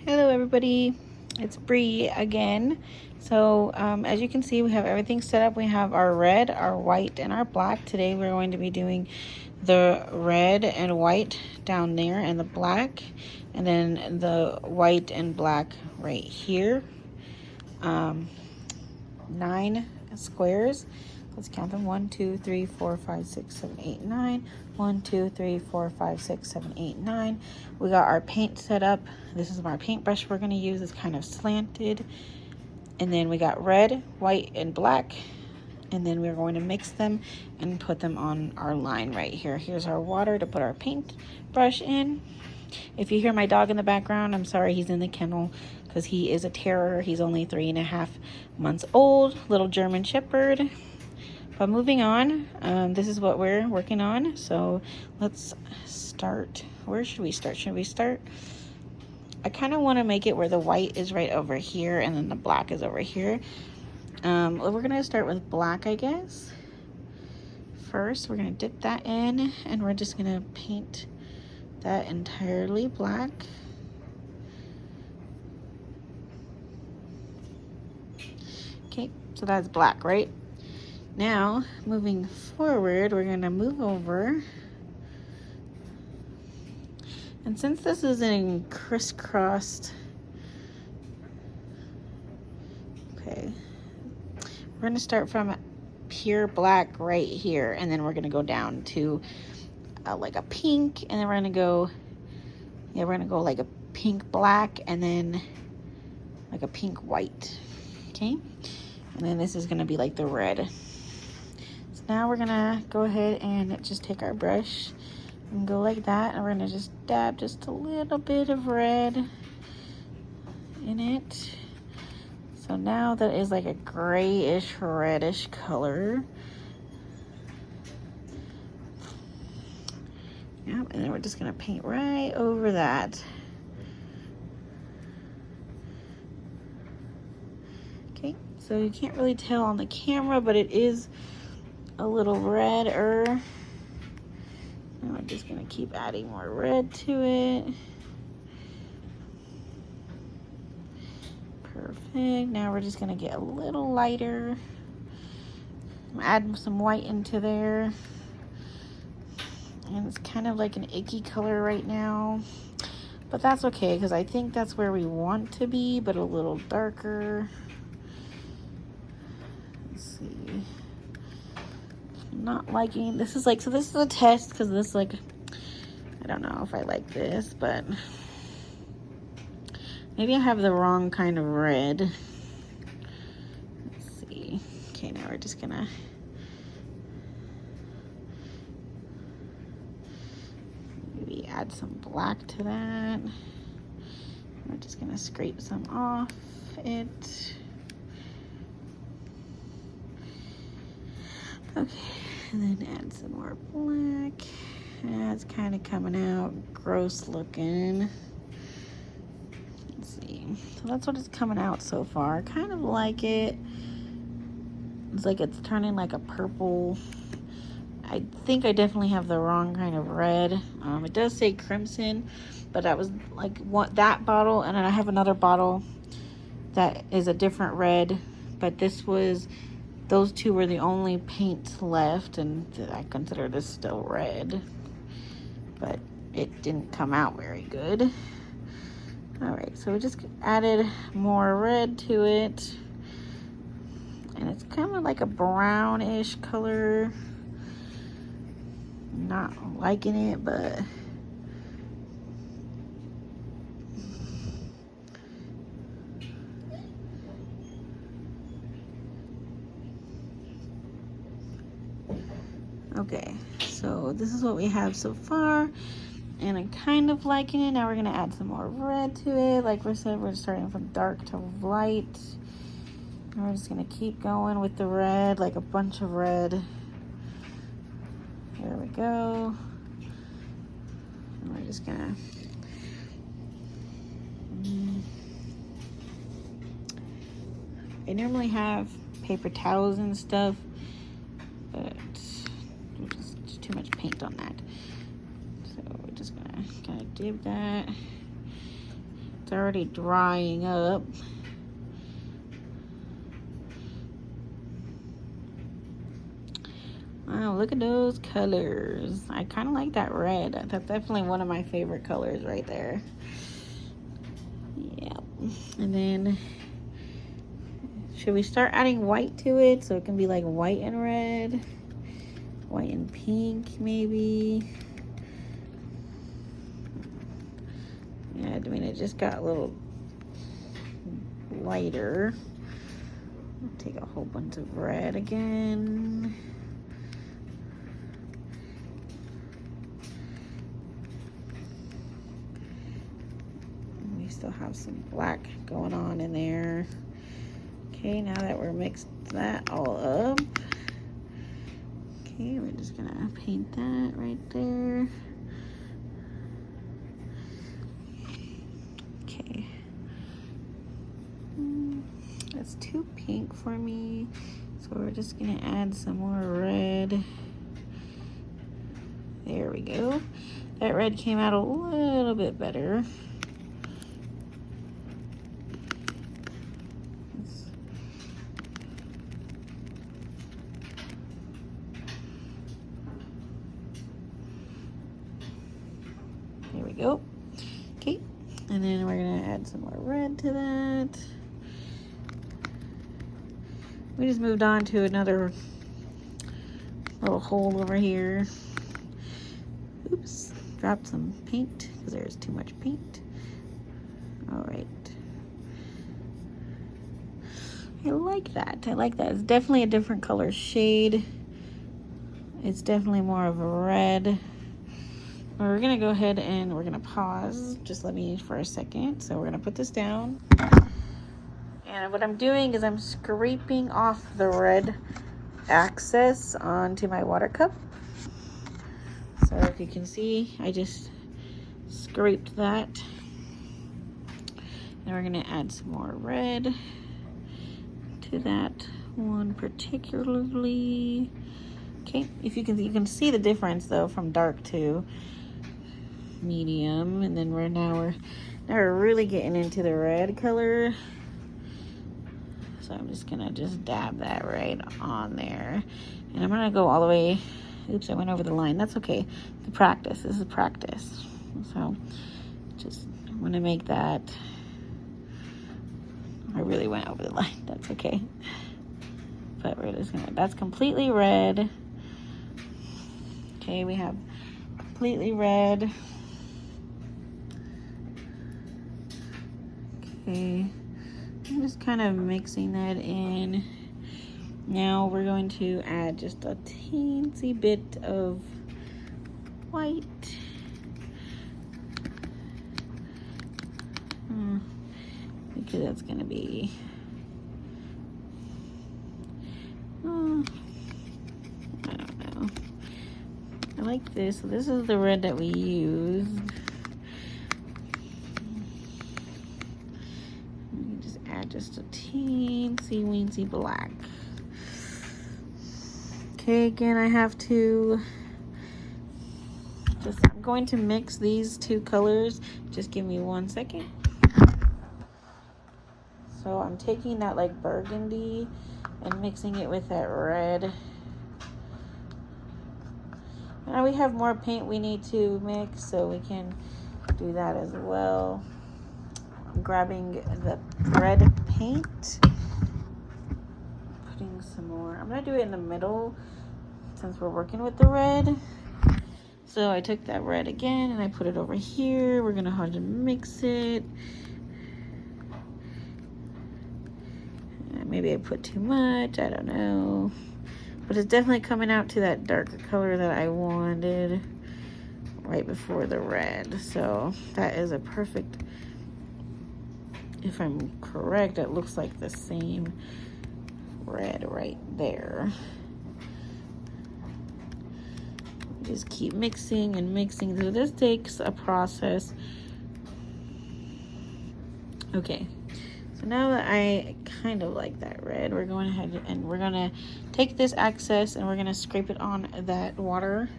Hello everybody, it's Bree again. So as you can see, we have everything set up. We have our red, our white, and our black. Today we're going to be doing the red and white down there and the black, and then the white and black right here. 9 squares. Let's count them. 1, 2, 3, 4, 5, 6, 7, 8, 9. 1, 2, 3, 4, 5, 6, 7, 8, 9. We got our paint set up. This is our paintbrush we're going to use. It's kind of slanted. And then we got red, white, and black. And then we're going to mix them and put them on our line right here. Here's our water to put our paintbrush in. If you hear my dog in the background, I'm sorry, he's in the kennel because he is a terror. He's only 3.5 months old, little German Shepherd. But moving on, this is what we're working on. So let's start. Where should we start? I kind of want to make it where the white is right over here and then the black is over here. We're going to start with black, I guess. First, we're going to dip that in and we're just going to paint that entirely black. Okay, so that's black, right? Now, moving forward, we're gonna move over. And since this is in crisscrossed, okay, we're gonna start from pure black right here, and then we're gonna go down to like a pink, and then we're gonna go like a pink black, and then like a pink white, okay? And then this is gonna be like the red. So now we're gonna go ahead and just take our brush and go like that, and we're gonna just dab just a little bit of red in it. So now that is like a grayish reddish color. Yep, and then we're just gonna paint right over that. Okay, so you can't really tell on the camera, but it is a little redder. And we're just gonna keep adding more red to it. Perfect. Now we're just gonna get a little lighter. Add some white into there. And it's kind of like an icky color right now. But that's okay, because I think that's where we want to be, but a little darker. Let's see. I'm not liking, this is like, so this is a test, because this like, I don't know if I like this, but maybe I have the wrong kind of red. Let's see. Okay, now we're just gonna maybe add some black to that. We're just gonna scrape some off it. Okay, and then add some more black. It's kind of coming out gross looking. Let's see. So that's what it's coming out so far. I kind of like it. It's like it's turning like a purple. I think I definitely have the wrong kind of red. It does say crimson, but that was like that bottle, and then I have another bottle that is a different red, but those two were the only paints left, and I consider this still red, but it didn't come out very good. All right, so we just added more red to it, and it's kind of like a brownish color. Not liking it, but okay, so this is what we have so far, and I'm kind of liking it. Now we're gonna add some more red to it. Like we said, we're starting from dark to light, and we're just gonna keep going with the red, like a bunch of red. There we go. And we're just gonna I normally have paper towels and stuff, but just too much paint on that. So we're just gonna kind of dip that. already drying up. Wow, look at those colors. I kind of like that red. That's definitely one of my favorite colors right there. Yeah. And then, should we start adding white to it so it can be like white and red? White and pink, maybe. Yeah, I mean, it just got a little lighter. I'll take a whole bunch of red again. And we still have some black going on in there. Okay, now that we're mixed that all up, okay, we're just gonna paint that right there. Okay. That's too pink for me, so we're just gonna add some more red. There we go. That red came out a little bit better. There we go. Okay, and then we're gonna add some more red to that. We just moved on to another little hole over here. Oops, dropped some paint because there's too much paint. All right. I like that. I like that. It's definitely a different color shade. It's definitely more of a red. We're gonna go ahead and we're gonna pause. Just let me for a second. So we're gonna put this down. And what I'm doing is I'm scraping off the red excess onto my water cup. So if you can see, I just scraped that. And we're gonna add some more red to that one particularly. Okay, if you can see the difference though from dark to medium, and then now we're really getting into the red color. So I'm just gonna dab that right on there, and I'm gonna go all the way. Oops, I went over the line. That's okay. This is practice. So I'm gonna make that. I really went over the line. That's okay. But we're just gonna. That's completely red. Okay, we have completely red. Okay, I'm just kind of mixing that in. Now we're going to add just a teensy bit of white. Because that's going to be... I don't know. I like this. So this is the red that we used. Just add just a teensy weensy black. Okay, again, I have to I'm going to mix these two colors. Just give me 1 second. So I'm taking that like burgundy and mixing it with that red. Now we have more paint we need to mix, so we can do that as well. I'm grabbing the red paint, putting some more. I'm gonna do it in the middle since we're working with the red. So I took that red again and I put it over here. We're gonna have to mix it. Maybe I put too much, I don't know. But it's definitely coming out to that darker color that I wanted right before the red. So that is a perfect, if I'm correct, it looks like the same red right there. Just keep mixing and mixing. So this takes a process. Okay. So now that I kind of like that red, we're going ahead and we're gonna take this excess and we're gonna scrape it on that water.